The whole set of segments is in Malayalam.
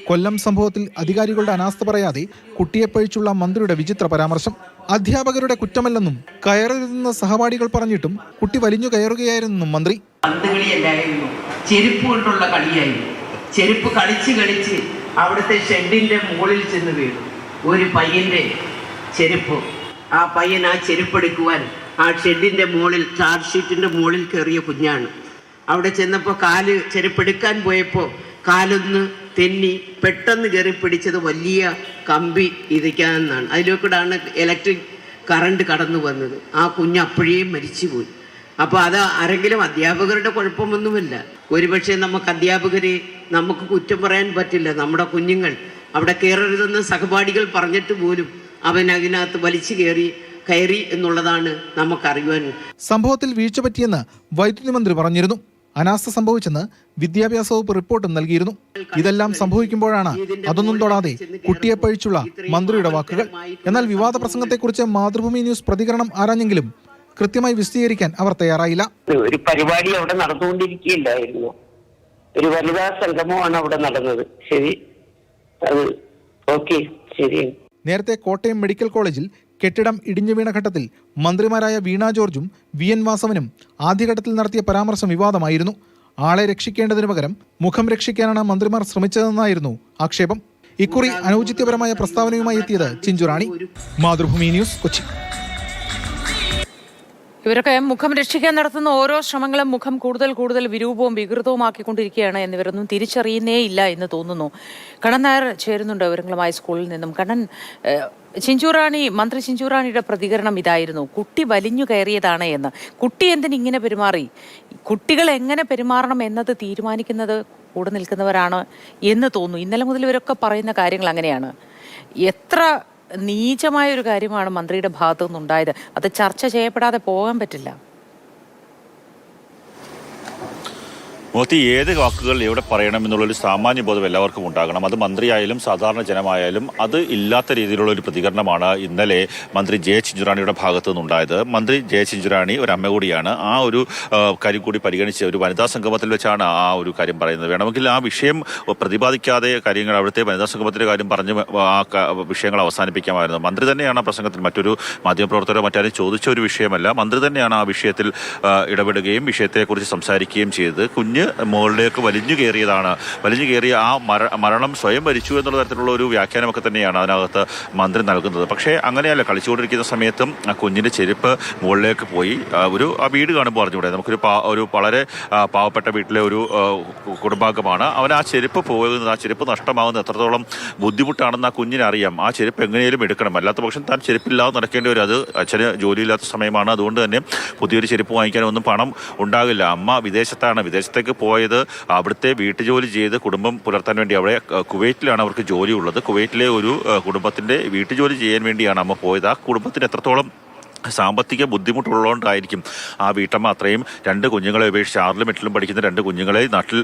കൊല്ലം സംഭവത്തിൽ അധികാരികളുടെ അനാസ്ഥ പറയാതെ കുട്ടിയെ പഴിച്ചുള്ള മന്ത്രിയുടെ വിചിത്ര പരാമർശം. അധ്യാപകരുടെ കുറ്റമല്ലെന്നും കയറരുതെന്ന സഹപാഠികൾ പറഞ്ഞിട്ടും കുട്ടി വലിഞ്ഞു കയറുകയായിരുന്നെന്നും മന്ത്രി. പന്തുകളിയല്ലായിരുന്നു, ചെരുപ്പ് കൊണ്ടുള്ള കളിയായിരുന്നു. ചെരുപ്പ് കളിച്ച് അവിടുത്തെ ഷെഡിന്റെ മുകളിൽ ചെന്ന് വീണു. ഒരു പയ്യന്റെ ചെരുപ്പ്, ആ പയ്യൻ ആ ചെരുപ്പെടുക്കുവാൻ ആ ഷെഡിന്റെ മുകളിൽ, ചാർജ് ഷീറ്റിന്റെ മുകളിൽ കയറിയ കുഞ്ഞാണ്. അവിടെ ചെന്നപ്പോൾ ചെരുപ്പെടുക്കാൻ പോയപ്പോൾ കാലൊന്ന് തെന്നി പെട്ടെന്ന് കയറി പിടിച്ചത് വലിയ കമ്പി ഇരിക്കാമെന്നാണ്. അതിലേക്കൂടാണ് ഇലക്ട്രിക് കറണ്ട് കടന്നു വന്നത്. ആ കുഞ്ഞ് അപ്പോഴേ മരിച്ചുപോയി. അപ്പോൾ അത് ആരെങ്കിലും അധ്യാപകരുടെ കുഴപ്പമൊന്നുമില്ല. ഒരുപക്ഷെ നമുക്ക് കുറ്റം പറയാൻ പറ്റില്ല. നമ്മുടെ കുഞ്ഞുങ്ങൾ അവിടെ കയറരുതെന്ന് സഹപാഠികൾ പറഞ്ഞിട്ട് പോലും അവൻ അതിനകത്ത് വലിച്ചു കയറി എന്നുള്ളതാണ് നമുക്കറിയുവാൻ. സംഭവത്തിൽ വീഴ്ച പറ്റിയെന്ന് വൈദ്യുതി മന്ത്രി പറഞ്ഞിരുന്നു. അനാസ്ഥ സംഭവിച്ചെന്ന് വിദ്യാഭ്യാസ വകുപ്പ് റിപ്പോർട്ടും നൽകിയിരുന്നു. ഇതെല്ലാം സംഭവിക്കുമ്പോഴാണ് അതൊന്നും തൊടാതെ കുട്ടിയെ പഴിച്ചുള്ള മന്ത്രിയുടെ വാക്കുകൾ. എന്നാൽ വിവാദ പ്രസംഗത്തെക്കുറിച്ച് മാതൃഭൂമി ന്യൂസ് പ്രതികരണം ആരാഞ്ഞെങ്കിലും കൃത്യമായി വിശദീകരിക്കാൻ അവർ തയ്യാറായില്ല. ഒരു പരിപാടി അവിടെ നടന്നുകൊണ്ടിരിക്കുകയില്ലായിരുന്നു. ഒരു വനിതാ സംഗമമാണ് അവിടെ നടന്നത്. ശരി, അത് ഓക്കെ, ശരി. നേരത്തെ കോട്ടയം മെഡിക്കൽ കോളേജിൽ കെട്ടിടം ഇടിഞ്ഞു വീണ ഘട്ടത്തിൽ മന്ത്രിമാരായ വീണ ജോർജും വി എൻ വാസവനും ആദ്യഘട്ടത്തിൽ നടത്തിയ പരാമർശം വിവാദമായിരുന്നു. ആളെ രക്ഷിക്കേണ്ടതിനു പകരം മുഖം രക്ഷിക്കാനാണ് മന്ത്രിമാർ ശ്രമിച്ചതെന്നായിരുന്നു ആക്ഷേപം. ഇക്കുറി അനൗചിത്യപരമായ പ്രസ്താവനയുമായി എത്തിയത് ചിഞ്ചുറാണി. മാതൃഭൂമി ന്യൂസ്, കൊച്ചി. ഇവരൊക്കെ മുഖം രക്ഷിക്കാൻ നടത്തുന്ന ഓരോ ശ്രമങ്ങളും മുഖം കൂടുതൽ വിരൂപവും വികൃതവുമാക്കിക്കൊണ്ടിരിക്കുകയാണ് എന്നിവരൊന്നും തിരിച്ചറിയുന്നേ ഇല്ല എന്ന് തോന്നുന്നു. കണ്ണൻ നായർ ചേരുന്നുണ്ട് വിവരങ്ങളുമായി സ്കൂളിൽ നിന്നും. കണ്ണൻ, മന്ത്രി ചിഞ്ചുറാണിയുടെ പ്രതികരണം ഇതായിരുന്നു: കുട്ടി വലിഞ്ഞു കയറിയതാണ് എന്ന്. കുട്ടി എന്തിനിങ്ങനെ പെരുമാറി? കുട്ടികൾ എങ്ങനെ പെരുമാറണം എന്നത് തീരുമാനിക്കുന്നത് കൂടെ നിൽക്കുന്നവരാണ് എന്ന് തോന്നുന്നു. ഇന്നലെ മുതൽ ഇവരൊക്കെ പറയുന്ന കാര്യങ്ങൾ അങ്ങനെയാണ്. എത്ര നീചമായ ഒരു കാര്യമാണ് മന്ത്രിയുടെ ഭാഗത്തു നിന്നുണ്ടായത്. അത് ചർച്ച ചെയ്യപ്പെടാതെ പോകാൻ പറ്റില്ല. ഏത് വാക്കുകൾ എവിടെ പറയണം എന്നുള്ളൊരു സാമാന്യ ബോധം എല്ലാവർക്കും ഉണ്ടാകണം. അത് മന്ത്രിയായാലും സാധാരണ ജനമായാലും അത് ഇല്ലാത്ത രീതിയിലുള്ള ഒരു പ്രതികരണമാണ് ഇന്നലെ മന്ത്രി ജെ ചിഞ്ചുറാണിയുടെ ഭാഗത്തു നിന്നുണ്ടായത്. മന്ത്രി ജെ ചിഞ്ചുറാണി ഒരു അമ്മ കൂടിയാണ്. ആ ഒരു കാര്യം കൂടി പരിഗണിച്ച് ഒരു വനിതാ സംഗമത്തിൽ വെച്ചാണ് ആ ഒരു കാര്യം പറയുന്നത്. വേണമെങ്കിൽ ആ വിഷയം പ്രതിപാദിക്കാതെ കാര്യങ്ങൾ, അവിടുത്തെ വനിതാ സംഗമത്തിൻ്റെ കാര്യം പറഞ്ഞ് ആ വിഷയങ്ങൾ അവസാനിപ്പിക്കാമായിരുന്നു. മന്ത്രി തന്നെയാണ് ആ പ്രസംഗത്തിൽ, മറ്റൊരു മാധ്യമപ്രവർത്തകരോ മറ്റാരും ചോദിച്ച ഒരു വിഷയമല്ല. മന്ത്രി തന്നെയാണ് ആ വിഷയത്തിൽ ഇടപെടുകയും വിഷയത്തെക്കുറിച്ച് സംസാരിക്കുകയും ചെയ്തത്. കുഞ്ഞ് മുകളിലേക്ക് വലിഞ്ഞു കയറിയ ആ മരണം സ്വയം മരിച്ചു എന്നുള്ള തരത്തിലുള്ള ഒരു വ്യാഖ്യാനമൊക്കെ തന്നെയാണ് അതിനകത്ത് മന്ത്രി നൽകുന്നത്. പക്ഷേ അങ്ങനെയല്ല. കളിച്ചുകൊണ്ടിരിക്കുന്ന സമയത്തും ആ കുഞ്ഞിൻ്റെ ചെരുപ്പ് മുകളിലേക്ക് പോയി. ആ വീട് കാണുമ്പോൾ അറിഞ്ഞൂടെ, ഒരു വളരെ പാവപ്പെട്ട വീട്ടിലെ ഒരു കുടുംബാംഗമാണ്. അവൻ ആ ചെരുപ്പ് പോകുന്നത്, ആ ചെരുപ്പ് നഷ്ടമാകുന്നത് എത്രത്തോളം ബുദ്ധിമുട്ടാണെന്ന് ആ കുഞ്ഞിന് അറിയാം. ആ ചെരുപ്പ് എങ്ങനെയും എടുക്കണം, അല്ലാത്ത പക്ഷം താൻ ചെരുപ്പില്ലാതെ നടക്കേണ്ടി വരും. അത് അച്ഛന് ജോലിയില്ലാത്ത സമയമാണ്. അതുകൊണ്ട് തന്നെ പുതിയൊരു ചെരുപ്പ് വാങ്ങിക്കാനൊന്നും പണം ഉണ്ടാകില്ല. അമ്മ വിദേശത്താണ്. വിദേശത്തേക്ക് പോയത് അവിടുത്തെ വീട്ടുജോലി ചെയ്ത് കുടുംബം പുലർത്താൻ വേണ്ടി. അവിടെ കുവൈറ്റിലാണ് അവർക്ക് ജോലി ഉള്ളത്. കുവൈറ്റിലെ ഒരു കുടുംബത്തിൻ്റെ വീട്ടുജോലി ചെയ്യാൻ വേണ്ടിയാണ് അമ്മ പോയത്. ആ കുടുംബത്തിന് എത്രത്തോളം സാമ്പത്തിക ബുദ്ധിമുട്ടുള്ളതുകൊണ്ടായിരിക്കും ആ വീട്ടമ്മ അത്രയും 2 കുഞ്ഞുങ്ങളെ ഉപേക്ഷിച്ച് 6ലും 8ലും പഠിക്കുന്ന 2 കുഞ്ഞുങ്ങളെ നാട്ടിൽ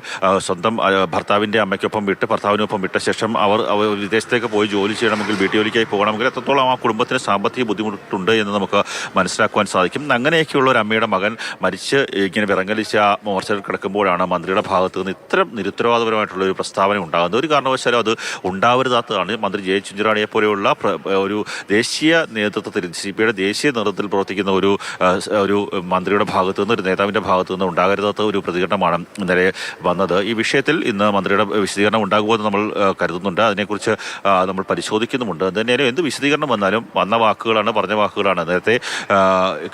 സ്വന്തം ഭർത്താവിൻ്റെ അമ്മയ്ക്കൊപ്പം ഭർത്താവിനൊപ്പം വിട്ട ശേഷം അവർ വിദേശത്തേക്ക് പോയി ജോലി ചെയ്യണമെങ്കിൽ, വീട്ടുജോലിക്കായി പോകണമെങ്കിൽ എത്രത്തോളം ആ കുടുംബത്തിന് സാമ്പത്തിക ബുദ്ധിമുട്ടുണ്ട് എന്ന് നമുക്ക് മനസ്സിലാക്കുവാൻ സാധിക്കും. അങ്ങനെയൊക്കെയുള്ള ഒരു അമ്മയുടെ മകൻ മരിച്ച് ഇങ്ങനെ വിറങ്ങലിച്ച് ആ മോർച്ചറിൽ കിടക്കുമ്പോഴാണ് മന്ത്രിയുടെ ഭാഗത്ത് നിന്ന് ഇത്തരം നിരുത്തരവാദപരമായിട്ടുള്ള ഒരു പ്രസ്താവന ഉണ്ടാകുന്നത്. ഒരു കാരണവശാലും അത് ഉണ്ടാവരുതാത്തതാണ്. മന്ത്രി ജെ ചിഞ്ചുറാണിയെ പോലെയുള്ള ഒരു ദേശീയ നേതൃത്വത്തിൽ, CPIയുടെ ദേശീയ നേതൃത്വത്തിൽ പ്രവർത്തിക്കുന്ന ഒരു മന്ത്രിയുടെ ഭാഗത്തു നിന്ന്, ഒരു നേതാവിൻ്റെ ഭാഗത്തു നിന്ന് ഉണ്ടാകരുതാത്ത ഒരു പ്രതികരണമാണ് ഇന്നലെ വന്നത്. ഈ വിഷയത്തിൽ ഇന്ന് മന്ത്രിയുടെ വിശദീകരണം ഉണ്ടാകുമെന്ന് നമ്മൾ കരുതുന്നുണ്ട്. അതിനെക്കുറിച്ച് നമ്മൾ പരിശോധിക്കുന്നുമുണ്ട്. അതുതന്നെയാലും എന്ത് വിശദീകരണം വന്നാലും പറഞ്ഞ വാക്കുകളാണ്. നേരത്തെ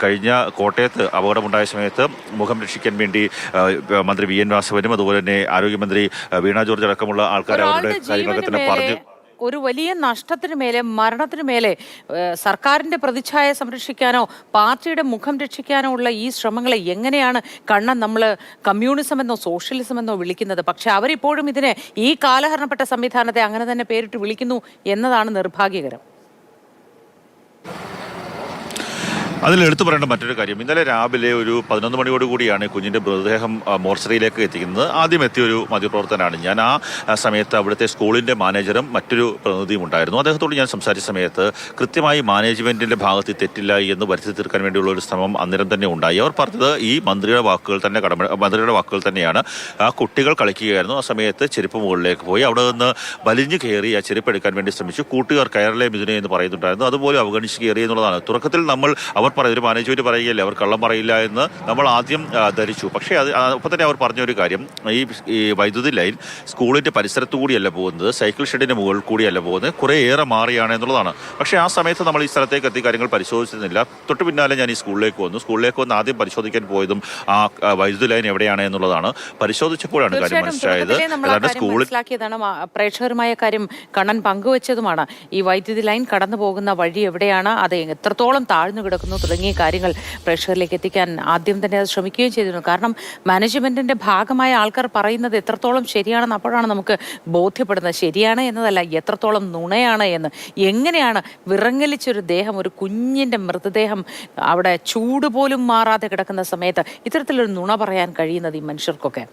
കഴിഞ്ഞ കോട്ടയത്ത് അപകടമുണ്ടായ സമയത്ത് മുഖം രക്ഷിക്കാൻ വേണ്ടി മന്ത്രി വി എൻ വാസവനും അതുപോലെ തന്നെ ആരോഗ്യമന്ത്രി വീണ ജോർജ് അടക്കമുള്ള ആൾക്കാർ അവരുടെ കാര്യങ്ങളൊക്കെ തന്നെ പറഞ്ഞു. ഒരു വലിയ നഷ്ടത്തിന് മേലെ, മരണത്തിന് മേലെ സർക്കാരിന്റെ പ്രതിച്ഛായ സംരക്ഷിക്കാനോ പാർട്ടിയുടെ മുഖം രക്ഷിക്കാനോ ഉള്ള ഈ ശ്രമങ്ങളെ എങ്ങനെയാണ് നമ്മൾ കമ്മ്യൂണിസം എന്നോ സോഷ്യലിസം എന്നോ വിളിക്കുന്നത്? പക്ഷെ അവരിപ്പോഴും ഇതിനെ, ഈ കാലഹരണപ്പെട്ട സംവിധാനത്തെ അങ്ങനെ തന്നെ പേരിട്ട് വിളിക്കുന്നു എന്നതാണ് നിർഭാഗ്യകരം. അതിൽ എടുത്തു പറയേണ്ട മറ്റൊരു കാര്യം, ഇന്നലെ രാവിലെ ഒരു 11 മണിയോടുകൂടിയാണ് കുഞ്ഞിൻ്റെ മൃതദേഹം മോർച്ചറിയിലേക്ക് എത്തിക്കുന്നത്. ആദ്യം എത്തിയ ഒരു മാധ്യമപ്രവർത്തനാണ് ഞാൻ. ആ സമയത്ത് അവിടുത്തെ സ്കൂളിൻ്റെ മാനേജറും മറ്റൊരു പ്രതിനിധിയും ഉണ്ടായിരുന്നു. അദ്ദേഹത്തോട് ഞാൻ സംസാരിച്ച സമയത്ത് കൃത്യമായി മാനേജ്മെൻറ്റിൻ്റെ ഭാഗത്ത് തെറ്റില്ല എന്ന് വരുത്തി തീർക്കാൻ വേണ്ടിയുള്ള ഒരു ശ്രമം അന്നേരം തന്നെ ഉണ്ടായി. അവർ പറഞ്ഞത് ഈ മന്ത്രിയുടെ വാക്കുകൾ തന്നെയാണ്. ആ കുട്ടികൾ കളിക്കുകയായിരുന്നു. ആ സമയത്ത് ചെരുപ്പ് മുകളിലേക്ക് പോയി അവിടെ നിന്ന് വലിഞ്ഞു കയറി ആ ചെരുപ്പ് എടുക്കാൻ വേണ്ടി ശ്രമിച്ചു. കൂട്ടുകാർ കയറിലെ മിഥുനെ എന്ന് പറയുന്നുണ്ടായിരുന്നു. അതുപോലെ അവഗണിച്ച് കയറി എന്നുള്ളതാണ്. തുടക്കത്തിൽ ഒരു മാനേജ്മെന്റ് പറയുകയല്ലേ, അവർ കള്ളം പറയില്ല എന്ന് നമ്മൾ ആദ്യം ധരിച്ചു. പക്ഷേ ഒപ്പം തന്നെ അവർ പറഞ്ഞൊരു കാര്യം, ഈ വൈദ്യുതി ലൈൻ സ്കൂളിൻ്റെ പരിസരത്തു കൂടിയല്ല പോകുന്നത്, സൈക്കിൾ ഷെഡിൻ്റെ മുകളിൽ കൂടിയല്ല പോകുന്നത്, കുറേ ഏറെ മാറിയാണ് എന്നുള്ളതാണ്. പക്ഷേ ആ സമയത്ത് നമ്മൾ ഈ സ്ഥലത്തേക്ക് എത്തി കാര്യങ്ങൾ പരിശോധിച്ചിരുന്നില്ല. തൊട്ട് പിന്നാലെ ഞാൻ ഈ സ്കൂളിലേക്ക് വന്ന് ആദ്യം പരിശോധിക്കാൻ പോയതും ആ വൈദ്യുതി ലൈൻ എവിടെയാണ് എന്നുള്ളതാണ്. പരിശോധിച്ചപ്പോഴാണ് കാര്യം മനസ്സിലായത്. മനസ്സിലാക്കിയതാണ് പ്രേക്ഷകരുമായ കാര്യം കണ്ണൻ പങ്കുവച്ചതുമാണ്. ഈ വൈദ്യുതി ലൈൻ കടന്നു പോകുന്ന വഴി എവിടെയാണ്, അത് എത്രത്തോളം താഴ്ന്നു കിടക്കുന്നു തുടങ്ങിയ കാര്യങ്ങൾ പ്രേക്ഷകരിലേക്ക് എത്തിക്കാൻ ആദ്യം തന്നെ അത് ശ്രമിക്കുകയും ചെയ്തിരുന്നു. കാരണം മാനേജ്മെന്റിന്റെ ഭാഗമായ ആൾക്കാർ പറയുന്നത് എത്രത്തോളം ശരിയാണെന്ന് അപ്പോഴാണ് നമുക്ക് ബോധ്യപ്പെടുന്നത്. ശരിയാണ് എന്നതല്ല, എത്രത്തോളം നുണയാണ് എന്ന്. എങ്ങനെയാണ് വിറങ്ങലിച്ചൊരു ദേഹം, ഒരു കുഞ്ഞിന്റെ മൃതദേഹം അവിടെ ചൂട് പോലും മാറാതെ കിടക്കുന്ന സമയത്ത് ഇത്തരത്തിലൊരു നുണ പറയാൻ കഴിയുന്നത് ഈ മനുഷ്യർക്കൊക്കെ?